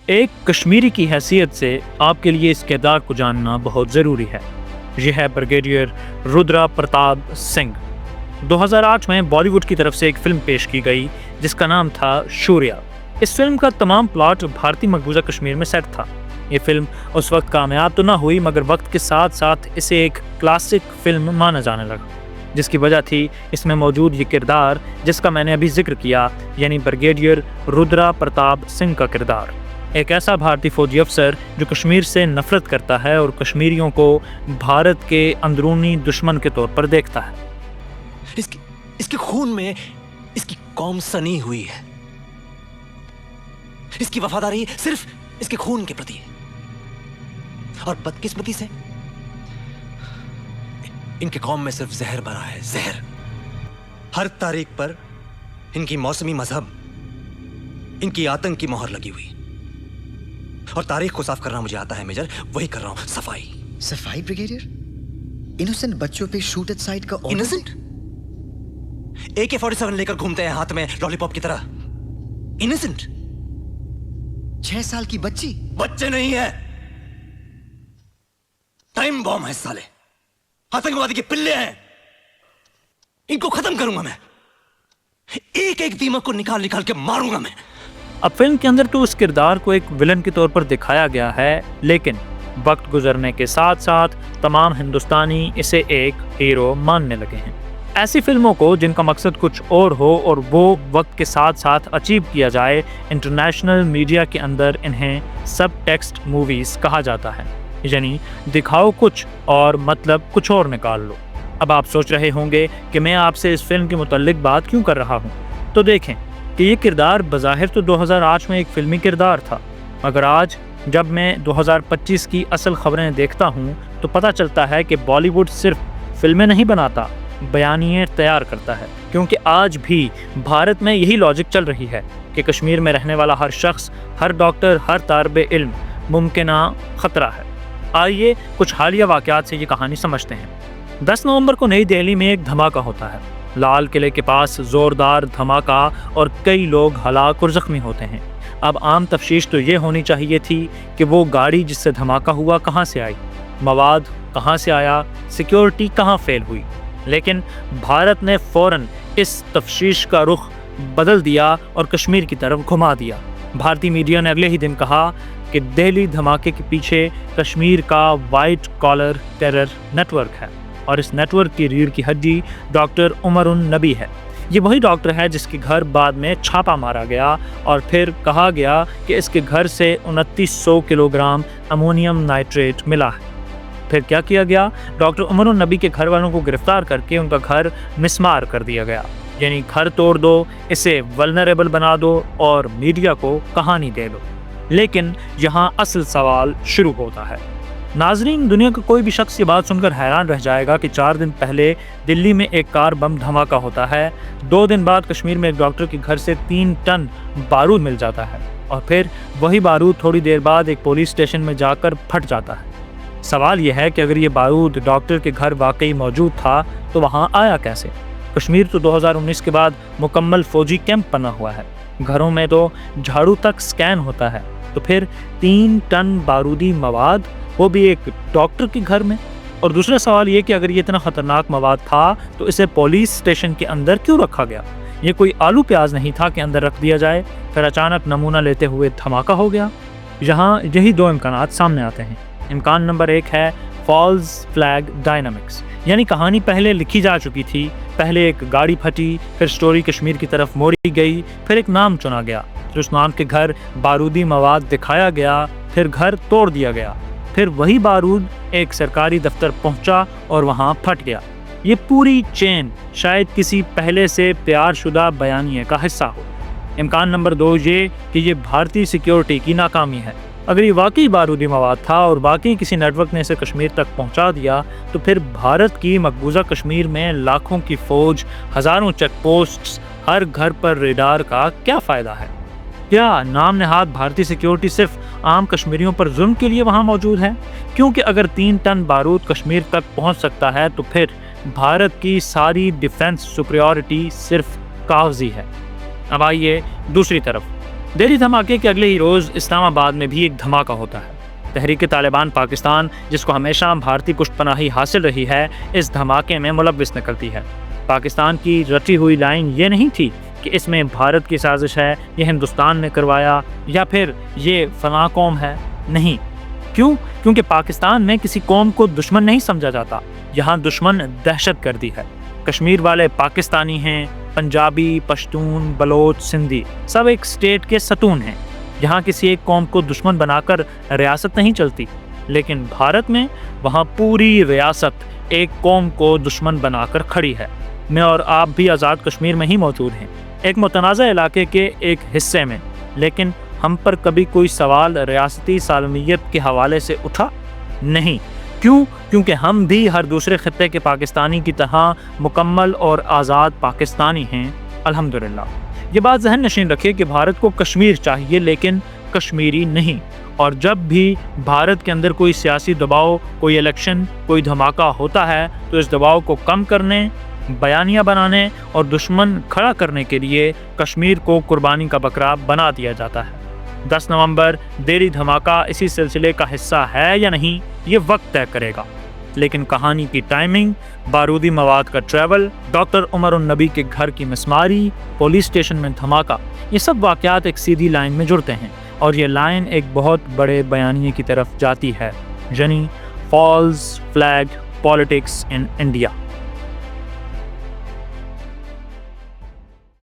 ایک کشمیری کی حیثیت سے آپ کے لیے اس کردار کو جاننا بہت ضروری ہے۔ یہ ہے بریگیڈیئر رودرا پرتاپ سنگھ۔ 2008 میں بالی ووڈ کی طرف سے ایک فلم پیش کی گئی جس کا نام تھا شوریہ۔ اس فلم کا تمام پلاٹ بھارتی مقبوضہ کشمیر میں سیٹ تھا۔ یہ فلم اس وقت کامیاب تو نہ ہوئی مگر وقت کے ساتھ ساتھ اسے ایک کلاسک فلم مانا جانے لگا، جس کی وجہ تھی اس میں موجود یہ کردار جس کا میں نے ابھی ذکر کیا، یعنی بریگیڈیئر رودرا پرتاپ سنگھ کا کردار۔ ایک ایسا بھارتی فوجی افسر جو کشمیر سے نفرت کرتا ہے اور کشمیریوں کو بھارت کے اندرونی دشمن کے طور پر دیکھتا ہے۔ اس کے خون میں اس کی قوم سنی ہوئی ہے۔ اس کی وفاداری صرف اس کے خون کے پرتی ہے، اور بدقسمتی سے ان کی قوم میں صرف زہر بھرا ہے، زہر۔ ہر تاریخ پر ان کی موسمی مذہب، ان کی آتنک کی مہر لگی ہوئی، اور تاریخ کو صاف کرنا مجھے آتا ہے میجر، وہی کر رہا ہوں۔ صفائی بریگیڈیئر؟ انوسنٹ بچوں پہ شوٹ ایٹ سائٹ کا انوسنٹ AK-47 لے کر گھومتے ہیں ہاتھ میں لالی پاپ کی طرح۔ انوسنٹ 6 سال کی بچی؟ بچے نہیں ہے، ٹائم بام ہے سالے، آتنکوادی کے پلے ہیں۔ ان کو ختم کروں گا میں، ایک ایک دیمک کو نکال نکال کے ماروں گا میں۔ اب فلم کے اندر تو اس کردار کو ایک ولن کے طور پر دکھایا گیا ہے، لیکن وقت گزرنے کے ساتھ ساتھ تمام ہندوستانی اسے ایک ہیرو ماننے لگے ہیں۔ ایسی فلموں کو جن کا مقصد کچھ اور ہو اور وہ وقت کے ساتھ ساتھ اچیو کیا جائے، انٹرنیشنل میڈیا کے اندر انہیں سب ٹیکسٹ موویز کہا جاتا ہے، یعنی دکھاؤ کچھ اور مطلب کچھ اور نکال لو۔ اب آپ سوچ رہے ہوں گے کہ میں آپ سے اس فلم کے متعلق بات کیوں کر رہا ہوں؟ تو دیکھیں کہ یہ کردار بظاہر تو 2008 میں ایک فلمی کردار تھا، مگر آج جب میں 2025 کی اصل خبریں دیکھتا ہوں تو پتہ چلتا ہے کہ بالی ووڈ صرف فلمیں نہیں بناتا، بیانیے تیار کرتا ہے، کیونکہ آج بھی بھارت میں یہی لاجک چل رہی ہے کہ کشمیر میں رہنے والا ہر شخص، ہر ڈاکٹر، ہر طالب علم ممکنہ خطرہ ہے۔ آئیے کچھ حالیہ واقعات سے یہ کہانی سمجھتے ہیں۔ 10 نومبر کو نئی دہلی میں ایک دھماکہ ہوتا ہے۔ لال قلعے کے پاس زوردار دھماکہ اور کئی لوگ ہلاک اور زخمی ہوتے ہیں۔ اب عام تفتیش تو یہ ہونی چاہیے تھی کہ وہ گاڑی جس سے دھماکہ ہوا کہاں سے آئی، مواد کہاں سے آیا، سیکیورٹی کہاں فیل ہوئی، لیکن بھارت نے فوراً اس تفتیش کا رخ بدل دیا اور کشمیر کی طرف گھما دیا۔ بھارتی میڈیا نے اگلے ہی دن کہا کہ دہلی دھماکے کے پیچھے کشمیر کا white collar terror network ہے، اور اس نیٹ ورک کی ریڑھ کی ہڈی ڈاکٹر عمر النبی ہے۔ یہ وہی ڈاکٹر ہے جس کے گھر بعد میں چھاپا مارا گیا اور پھر کہا گیا کہ اس کے گھر سے 2900 کلو گرام امونیم نائٹریٹ ملا ہے۔ پھر کیا کیا گیا؟ ڈاکٹر عمر النبی کے گھر والوں کو گرفتار کر کے ان کا گھر مسمار کر دیا گیا، یعنی گھر توڑ دو، اسے ولنریبل بنا دو اور میڈیا کو کہانی دے دو۔ لیکن یہاں اصل سوال شروع ہوتا ہے۔ ناظرین، دنیا کا کوئی بھی شخص یہ بات سن کر حیران رہ جائے گا کہ 4 دن پہلے دلی میں ایک کار بم دھماکہ ہوتا ہے، 2 دن بعد کشمیر میں ایک ڈاکٹر کے گھر سے 3 ٹن بارود مل جاتا ہے، اور پھر وہی بارود تھوڑی دیر بعد ایک پولیس اسٹیشن میں جا کر پھٹ جاتا ہے۔ سوال یہ ہے کہ اگر یہ بارود ڈاکٹر کے گھر واقعی موجود تھا تو وہاں آیا کیسے؟ کشمیر تو 2019 کے بعد مکمل فوجی کیمپ بنا ہوا ہے، گھروں میں تو جھاڑو تک سکین ہوتا ہے، تو پھر 3 ٹن بارودی مواد، وہ بھی ایک ڈاکٹر کے گھر میں؟ اور دوسرا سوال یہ کہ اگر یہ اتنا خطرناک مواد تھا تو اسے پولیس اسٹیشن کے اندر کیوں رکھا گیا؟ یہ کوئی آلو پیاز نہیں تھا کہ اندر رکھ دیا جائے، پھر اچانک نمونہ لیتے ہوئے دھماکہ ہو گیا؟ یہاں یہی 2 امکانات سامنے آتے ہیں۔ امکان نمبر 1 ہے فالز فلیگ ڈائنامکس، یعنی کہانی پہلے لکھی جا چکی تھی، پہلے ایک گاڑی پھٹی، پھر سٹوری کشمیر کی طرف موڑی گئی، پھر ایک نام چنا گیا، پھر اس نام کے گھر بارودی مواد دکھایا گیا، پھر گھر توڑ دیا گیا، پھر وہی بارود ایک سرکاری دفتر پہنچا اور وہاں پھٹ گیا۔ یہ پوری چین شاید کسی پہلے سے تیار شدہ بیانیے کا حصہ ہو۔ امکان نمبر 2 یہ کہ یہ بھارتی سیکیورٹی کی ناکامی ہے۔ اگر یہ واقعی بارودی مواد تھا اور واقعی کسی نیٹ ورک نے اسے کشمیر تک پہنچا دیا تو پھر بھارت کی مقبوضہ کشمیر میں لاکھوں کی فوج، ہزاروں چیک پوسٹس، ہر گھر پر ریڈار کا کیا فائدہ ہے؟ کیا نام نہاد بھارتی سیکیورٹی صرف عام کشمیریوں پر ظلم کے لیے وہاں موجود ہے؟ کیونکہ اگر 3 ٹن بارود کشمیر تک پہنچ سکتا ہے تو پھر بھارت کی ساری ڈیفنس سپریورٹی صرف کاغذی ہے۔ اب آئیے دوسری طرف، دہلی دھماکے کے اگلے ہی روز اسلام آباد میں بھی ایک دھماکہ ہوتا ہے۔ تحریک طالبان پاکستان، جس کو ہمیشہ بھارتی پشت پناہی حاصل رہی ہے، اس دھماکے میں ملوث نکلتی ہے۔ پاکستان کی رٹی ہوئی لائن یہ نہیں تھی کہ اس میں بھارت کی سازش ہے، یہ ہندوستان نے کروایا، یا پھر یہ فلاں قوم ہے۔ نہیں، کیونکہ پاکستان میں کسی قوم کو دشمن نہیں سمجھا جاتا، یہاں دشمن دہشت گردی ہے۔ کشمیر والے پاکستانی ہیں، پنجابی، پشتون، بلوچ، سندھی سب ایک اسٹیٹ کے ستون ہیں۔ یہاں کسی ایک قوم کو دشمن بنا کر ریاست نہیں چلتی، لیکن بھارت میں وہاں پوری ریاست ایک قوم کو دشمن بنا کر کھڑی ہے۔ میں اور آپ بھی آزاد کشمیر میں ہی موجود ہیں، ایک متنازع علاقے کے ایک حصے میں، لیکن ہم پر کبھی کوئی سوال ریاستی سالمیت کے حوالے سے اٹھا نہیں۔ کیونکہ ہم بھی ہر دوسرے خطے کے پاکستانی کی طرح مکمل اور آزاد پاکستانی ہیں، الحمدللہ۔ یہ بات ذہن نشین رکھے کہ بھارت کو کشمیر چاہیے لیکن کشمیری نہیں، اور جب بھی بھارت کے اندر کوئی سیاسی دباؤ، کوئی الیکشن، کوئی دھماکہ ہوتا ہے تو اس دباؤ کو کم کرنے، بیانیہ بنانے اور دشمن کھڑا کرنے کے لیے کشمیر کو قربانی کا بکرا بنا دیا جاتا ہے۔ 10 نومبر دہلی دھماکہ اسی سلسلے کا حصہ ہے یا نہیں، یہ وقت طے کرے گا، لیکن کہانی کی ٹائمنگ، بارودی مواد کا ٹریول، ڈاکٹر عمر النبی کے گھر کی مسماری، پولیس اسٹیشن میں دھماکہ، یہ سب واقعات ایک سیدھی لائن میں جڑتے ہیں، اور یہ لائن ایک بہت بڑے بیانیے کی طرف جاتی ہے، یعنی falls flag politics in India.